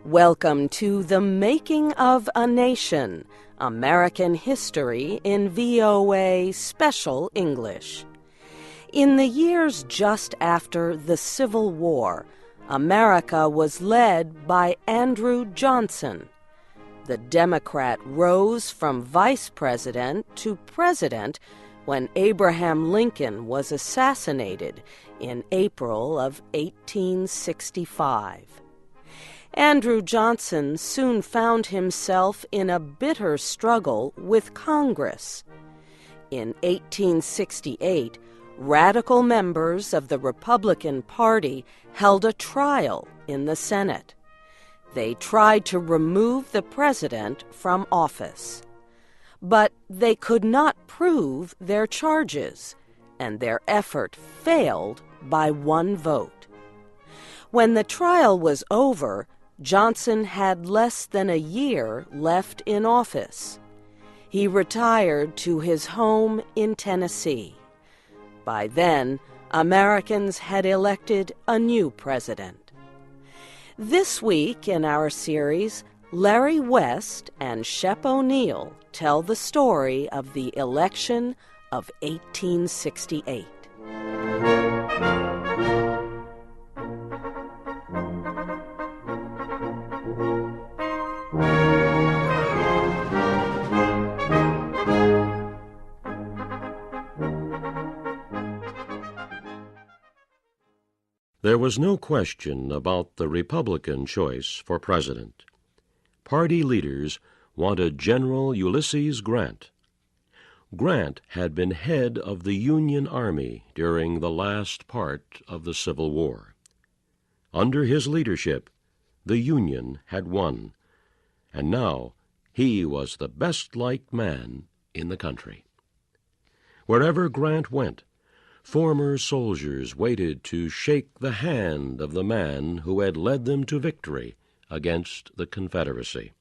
Welcome to The Making of a Nation, American History in VOA Special English. In the years just after the Civil War, America was led by Andrew Johnson. The Democrat rose from vice president to president when Abraham Lincoln was assassinated in April of 1865. Andrew Johnson soon found himself in a bitter struggle with Congress. In 1868, radical members of the Republican Party held a trial in the Senate. They tried to remove the president from office. But they could not prove their charges, and their effort failed by one vote. When the trial was over, Johnson had less than a year left in office. He retired to his home in Tennessee. By then, Americans had elected a new president. This week in our series, Larry West and Shep O'Neill tell the story of the election of 1868. There was no question about the Republican choice for president. Party leaders wanted General Ulysses Grant. Grant had been head of the Union Army during the last part of the Civil War. Under his leadership, the Union had won, and now he was the best-liked man in the country. Wherever Grant went, former soldiers waited to shake the hand of the man who had led them to victory against the Confederacy.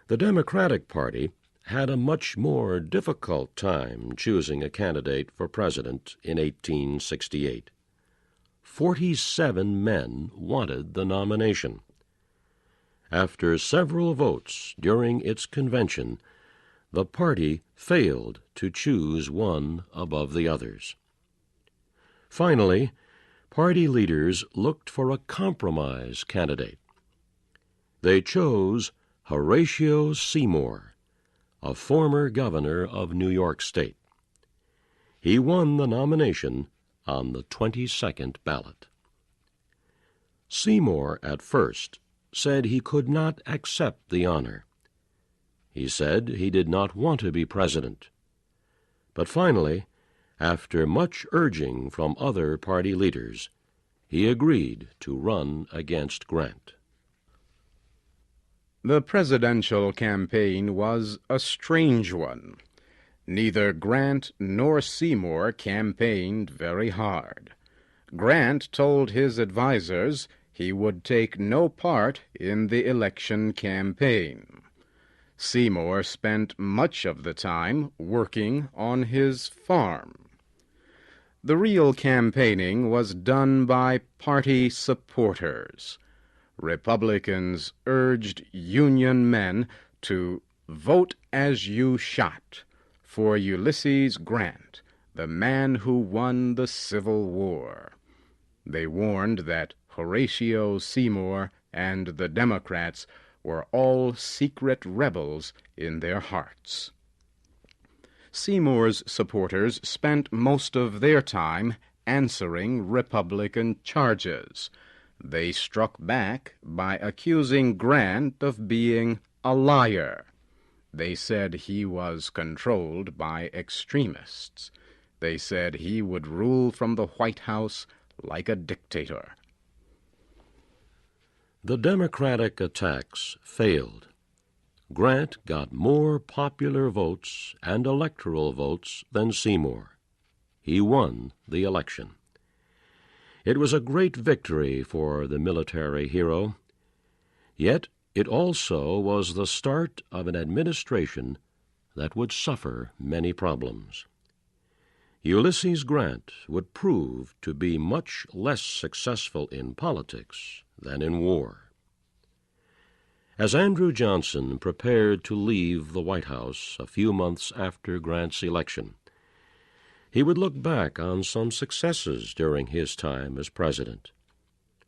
The Democratic Party had a much more difficult time choosing a candidate for president in 1868. 47 men wanted the nomination. After several votes during its convention, the party failed to choose one above the others. Finally, party leaders looked for a compromise candidate. They chose Horatio Seymour, a former governor of New York State. He won the nomination on the 22nd ballot. Seymour, at first, said he could not accept the honor. He said he did not want to be president. But finally, after much urging from other party leaders, he agreed to run against Grant. The presidential campaign was a strange one. Neither Grant nor Seymour campaigned very hard. Grant told his advisers he would take no part in the election campaign. Seymour spent much of the time working on his farm. The real campaigning was done by party supporters. Republicans urged Union men to vote as you shot for Ulysses Grant, the man who won the Civil War. They warned that Horatio Seymour and the Democrats were all secret rebels in their hearts. Seymour's supporters spent most of their time answering Republican charges. They struck back by accusing Grant of being a liar. They said he was controlled by extremists. They said he would rule from the White House like a dictator. The Democratic attacks failed. Grant got more popular votes and electoral votes than Seymour. He won the election. It was a great victory for the military hero, yet it also was the start of an administration that would suffer many problems. Ulysses Grant would prove to be much less successful in politics than in war. As Andrew Johnson prepared to leave the White House a few months after Grant's election, he would look back on some successes during his time as president.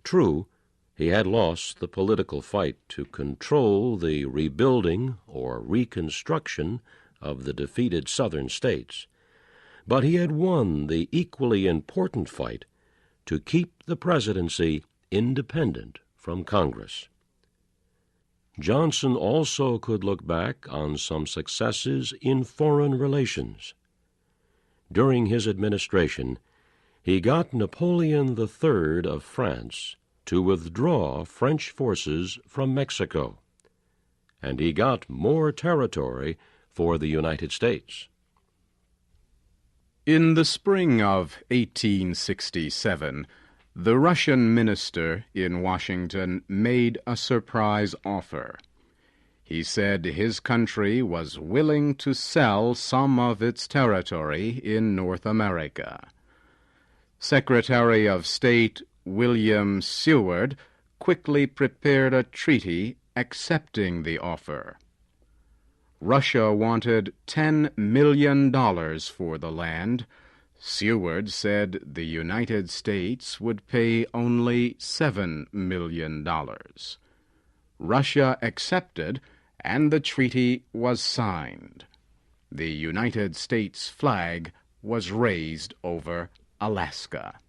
True, he had lost the political fight to control the rebuilding or reconstruction of the defeated Southern states, but he had won the equally important fight to keep the presidency independent from Congress. Johnson also could look back on some successes in foreign relations. During his administration, he got Napoleon III of France to withdraw French forces from Mexico, and he got more territory for the United States. In the spring of 1867, the Russian minister in Washington made a surprise offer. He said his country was willing to sell some of its territory in North America. Secretary of State William Seward quickly prepared a treaty accepting the offer. Russia wanted $10 million for the land. Seward said the United States would pay only $7 million. Russia accepted, and the treaty was signed. The United States flag was raised over Alaska.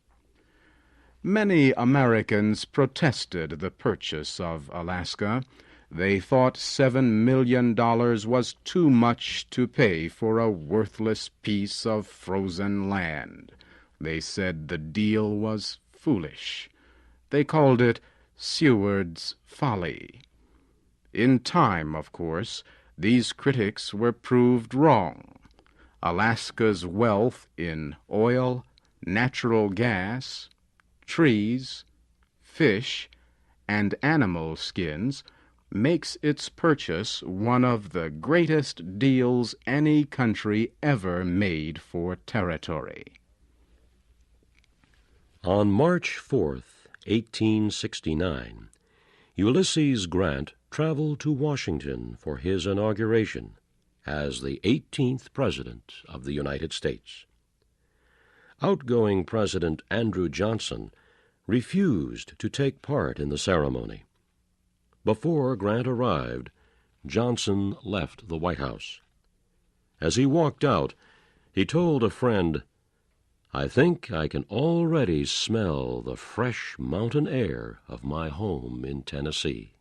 Many Americans protested the purchase of Alaska. They thought $7 million was too much to pay for a worthless piece of frozen land. They said the deal was foolish. They called it Seward's folly. In time, of course, these critics were proved wrong. Alaska's wealth in oil, natural gas, trees, fish, and animal skins makes its purchase one of the greatest deals any country ever made for territory. On March 4th, 1869, Ulysses Grant traveled to Washington for his inauguration as the 18th President of the United States. Outgoing President Andrew Johnson refused to take part in the ceremony. Before Grant arrived, Johnson left the White House. As he walked out, he told a friend, "I think I can already smell the fresh mountain air of my home in Tennessee."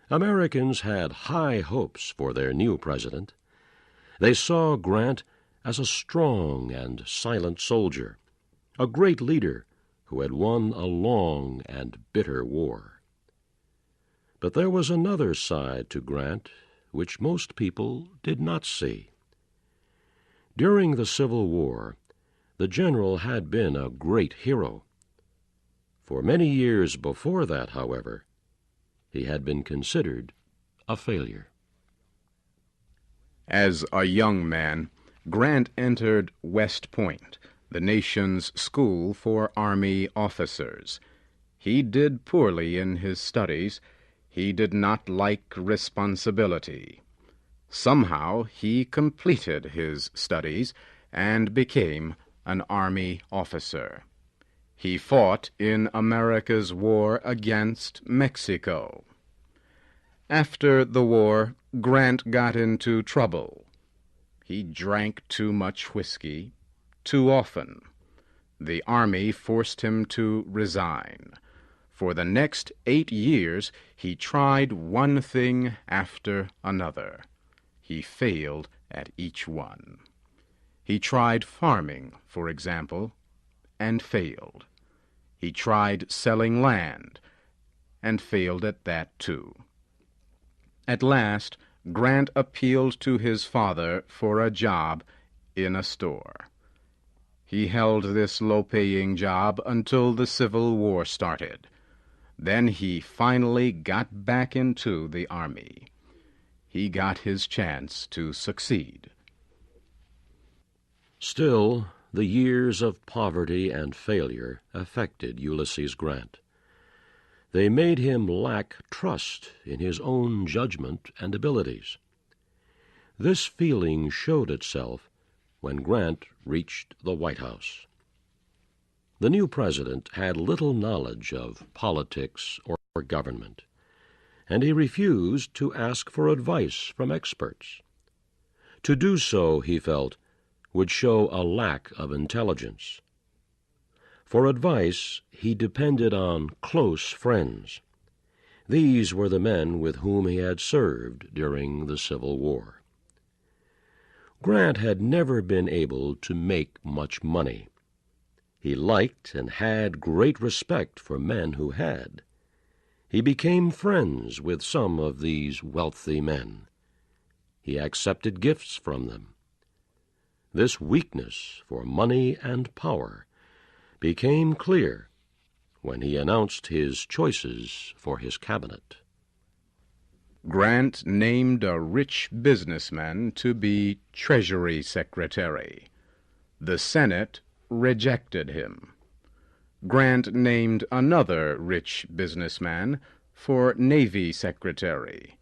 Americans had high hopes for their new president. They saw Grant as a strong and silent soldier, a great leader who had won a long and bitter war. But there was another side to Grant which most people did not see. During the Civil War, the general had been a great hero. For many years before that, however, he had been considered a failure. As a young man, Grant entered West Point, the nation's school for Army officers. He did poorly in his studies. He did not like responsibility. Somehow he completed his studies and became an Army officer. He fought in America's war against Mexico. After the war, Grant got into trouble. He drank too much whiskey, too often. The Army forced him to resign. For the next 8 years, he tried one thing after another. He failed at each one. He tried farming, for example, and failed. He tried selling land, and failed at that too. At last, Grant appealed to his father for a job in a store. He held this low-paying job until the Civil War started. Then he finally got back into the Army. He got his chance to succeed. Still, the years of poverty and failure affected Ulysses Grant. They made him lack trust in his own judgment and abilities. This feeling showed itself when Grant reached the White House. The new president had little knowledge of politics or government, and he refused to ask for advice from experts. To do so, he felt, would show a lack of intelligence. For advice, he depended on close friends. These were the men with whom he had served during the Civil War. Grant had never been able to make much money. He liked and had great respect for men who had. He became friends with some of these wealthy men. He accepted gifts from them. This weakness for money and power became clear when he announced his choices for his cabinet. Grant named a rich businessman to be Treasury Secretary. The Senate rejected him. Grant named another rich businessman for Navy Secretary.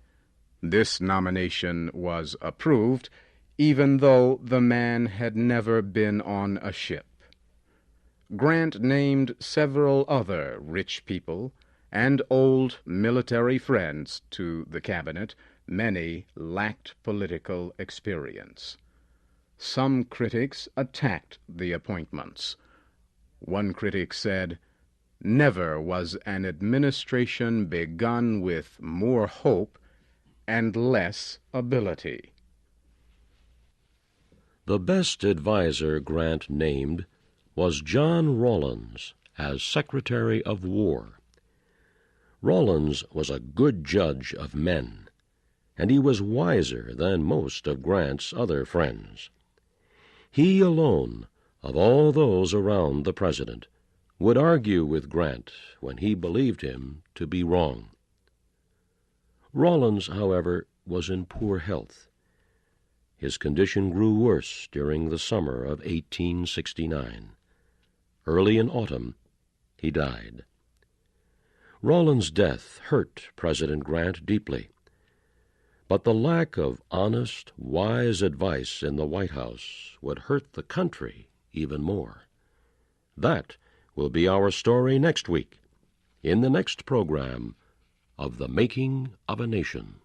This nomination was approved, even though the man had never been on a ship. Grant named several other rich people and old military friends to the cabinet. Many lacked political experience. Some critics attacked the appointments. One critic said, "Never was an administration begun with more hope and less ability." The best adviser Grant named was John Rawlins as Secretary of War. Rawlins was a good judge of men, and he was wiser than most of Grant's other friends. He alone, of all those around the president, would argue with Grant when he believed him to be wrong. Rawlins, however, was in poor health. His condition grew worse during the summer of 1869. Early in autumn, he died. Rawlins' death hurt President Grant deeply, but the lack of honest, wise advice in the White House would hurt the country even more. That will be our story next week, in the next program of The Making of a Nation.